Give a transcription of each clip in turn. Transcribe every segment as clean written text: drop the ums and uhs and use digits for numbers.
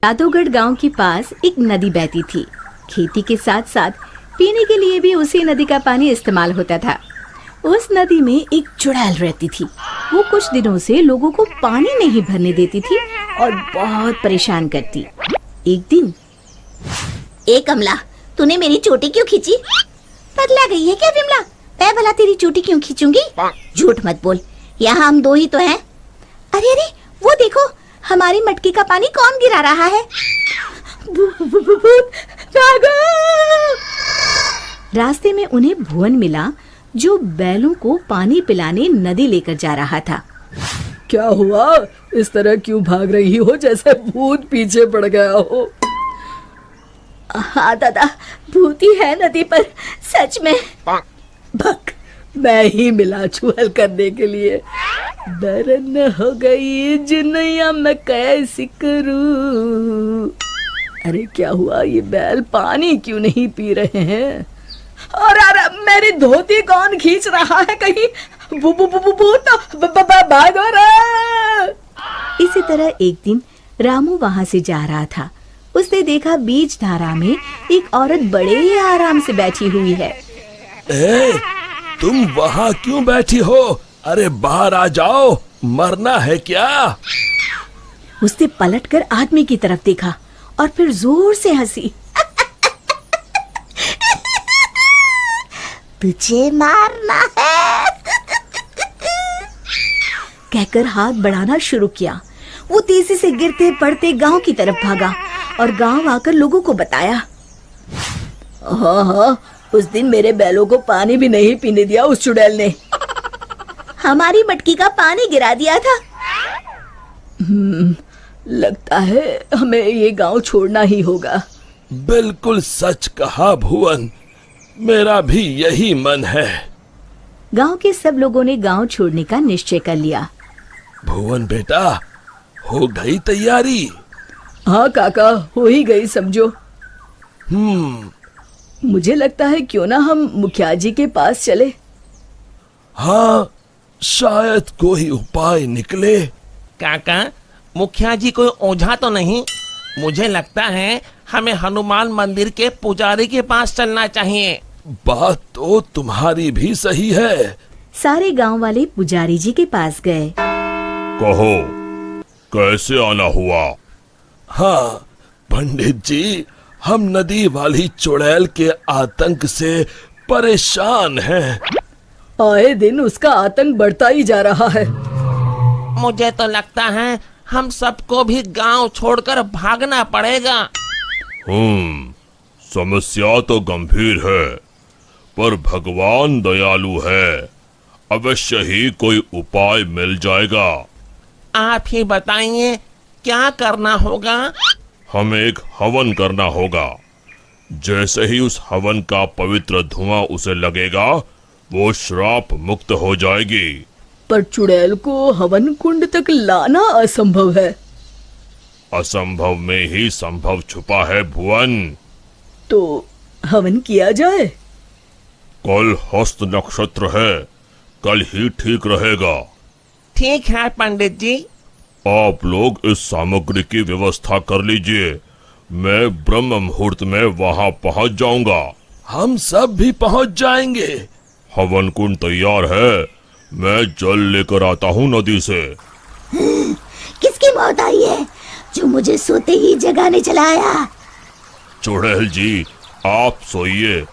जादूगढ़ गांव के पास एक नदी बहती थी। खेती के साथ साथ पीने के लिए भी उसी नदी का पानी इस्तेमाल होता था। उस नदी में एक चुड़ैल रहती थी। वो कुछ दिनों से लोगों को पानी नहीं भरने देती थी और बहुत परेशान करती। एक दिन, ए कमला, तूने मेरी चोटी क्यों खींची? पगला गई है क्या विमला? मैं भला तेरी चोटी क्यों खींचूंगी? झूठ मत बोल, यहाँ हम दो ही तो हैं। अरे अरे, वो देखो, हमारी मटकी का पानी कौन गिरा रहा है? रास्ते में उन्हें भुवन मिला, जो बैलों को पानी पिलाने नदी लेकर जा रहा था। क्या हुआ? इस तरह क्यों भाग रही हो जैसे भूत पीछे पड़ गया हो? हाँ दादा, भूती है नदी पर, सच में। भक, मैं ही मिला चुहल करने के लिए। दरन हो गई जिनैया मैं कैसी करूं। अरे क्या हुआ, ये बैल पानी क्यों नहीं पी रहे हैं? और अरे मेरी धोती कौन खींच रहा है? कहीं भूत भागो रे। इसी तरह एक दिन रामू वहाँ से जा रहा था। उसने देखा बीच धारा में एक औरत बड़े ही आराम से बैठी हुई है। तुम वहाँ क्यों बैठी हो? अरे बाहर आ जाओ, मरना है क्या? उसने पलटकर आदमी की तरफ देखा और फिर जोर से हंसी। तुझे मारना है? कहकर हाथ बढ़ाना शुरू किया। वो तेजी से गिरते पड़ते गांव की तरफ भागा और गांव आकर लोगों को बताया। हाँ, उस दिन मेरे बैलों को पानी भी नहीं पीने दिया उस चुड़ैल ने। हमारी मटकी का पानी गिरा दिया था। लगता है हमें ये गांव छोड़ना ही होगा। बिल्कुल सच कहा भुवन, मेरा भी यही मन है। गांव के सब लोगों ने गांव छोड़ने का निश्चय कर लिया। भुवन बेटा, हो गई तैयारी? हाँ काका, हो ही गई समझो। मुझे लगता है क्यों ना हम मुखिया जी के पास चले। हाँ, शायद कोई उपाय निकले। काका, मुखिया जी कोई ओझा तो नहीं? मुझे लगता है हमें हनुमान मंदिर के पुजारी के पास चलना चाहिए। बात तो तुम्हारी भी सही है। सारे गांव वाले पुजारी जी के पास गए। कहो, कैसे आना हुआ? हाँ पंडित जी, हम नदी वाली चुड़ैल के आतंक से परेशान हैं। आए दिन उसका आतंक बढ़ता ही जा रहा है। मुझे तो लगता है हम सबको भी गांव छोड़कर भागना पड़ेगा। समस्या तो गंभीर है, पर भगवान दयालु है। अवश्य ही कोई उपाय मिल जाएगा। आप ही बताइए, क्या करना होगा? हमें एक हवन करना होगा। जैसे ही उस हवन का पवित्र धुआं उसे लगेगा, वो श्राप मुक्त हो जाएगी। पर चुड़ैल को हवन कुंड तक लाना असंभव है। असंभव में ही संभव छुपा है भुवन। तो हवन किया जाए। कल हस्त नक्षत्र है, कल ही ठीक रहेगा। ठीक है पंडित जी। आप लोग इस सामग्री की व्यवस्था कर लीजिए। मैं ब्रह्म मुहूर्त में वहां पहुंच जाऊंगा। हम सब भी पहुंच जाएंगे। हवन कुंड तैयार है, मैं जल लेकर आता हूँ नदी से। किसकी मौत आई है जो मुझे सोते ही जगाने चला आया? चुड़ैल जी, आप सोइए,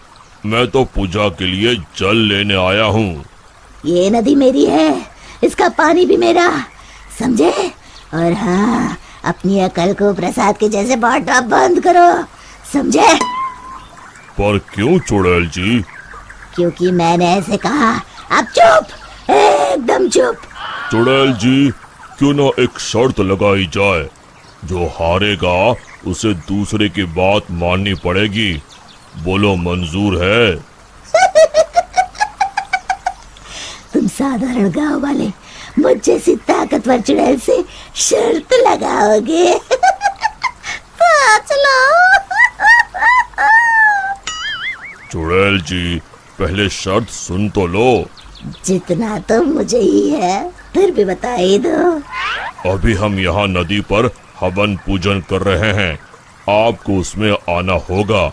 मैं तो पूजा के लिए जल लेने आया हूँ। ये नदी मेरी है, इसका पानी भी मेरा, समझे? और हाँ, अपनी अकल को प्रसाद के जैसे बांटना बंद करो, समझे? पर क्यों चुड़ैल जी? क्योंकि मैंने ऐसे कहा। अब चुप, एकदम चुप। चुड़ैल जी, क्यों ना एक शर्त लगाई जाए। जो हारेगा उसे दूसरे की बात माननी पड़ेगी। बोलो, मंजूर है? तुम साधारण गांव वाले मुझ जैसी ताकतवर चुड़ैल से शर्त लगाओगे? चलो। चुड़ैल जी, पहले शर्त सुन तो लो। जितना तो मुझे ही है, फिर भी बता ही दो। अभी हम यहाँ नदी पर हवन पूजन कर रहे हैं, आपको उसमें आना होगा।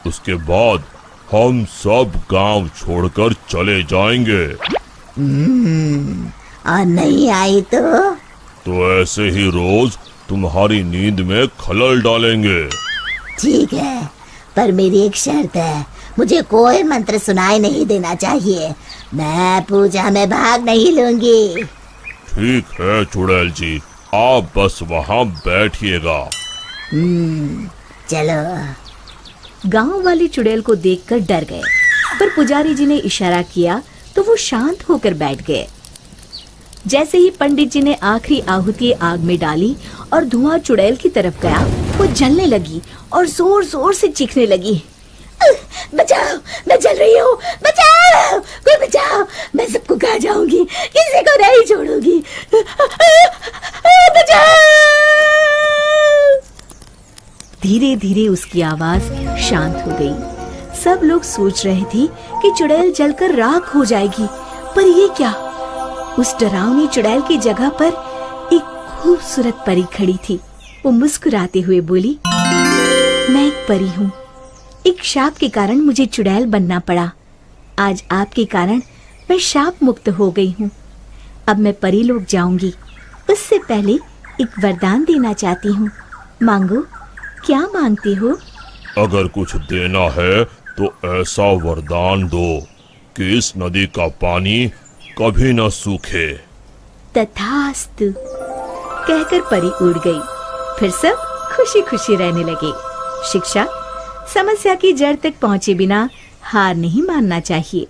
उसके बाद हम सब गांव छोड़कर चले जाएंगे। और नहीं आई तो ऐसे ही रोज तुम्हारी नींद में खलल डालेंगे। ठीक है, पर मेरी एक शर्त है, मुझे कोई मंत्र सुनाई नहीं देना चाहिए। मैं पूजा में भाग नहीं लूंगी। ठीक है चुड़ैल जी, आप बस वहाँ बैठिएगा। चलो। गांव वाले चुड़ैल को देखकर डर गए, पर पुजारी जी ने इशारा किया तो वो शांत होकर बैठ गए। जैसे ही पंडित जी ने आखिरी आहुति आग में डाली और धुआं चुड़ैल की तरफ गया, वो जलने लगी और जोर जोर से चीखने लगी। बचाओ, मैं जल रही हूँ, बचाओ, कोई बचाओ, मैं सबको खा जाऊंगी, किसी को नहीं छोड़ूंगी, बचाओ। धीरे धीरे उसकी आवाज शांत हो गई। सब लोग सोच रहे थे कि चुड़ैल जलकर राख हो जाएगी, पर ये क्या? उस डरावनी चुड़ैल की जगह पर एक खूबसूरत परी खड़ी थी। वो मुस्कुराते हुए बोली, मैं एक परी हूँ। एक शाप के कारण मुझे चुड़ैल बनना पड़ा। आज आपके कारण मैं शाप मुक्त हो गई हूँ। अब मैं परी लोग जाऊंगी। उससे पहले एक वरदान देना चाहती हूँ। मांगो, क्या मांगते हो? अगर कुछ देना है तो ऐसा वरदान दो कि इस नदी का पानी कभी न सूखे। तथास्तु कहकर परी उड़ गई। फिर सब खुशी खुशी रहने लगे। शिक्षा, समस्या की जड़ तक पहुंचे बिना हार नहीं मानना चाहिए।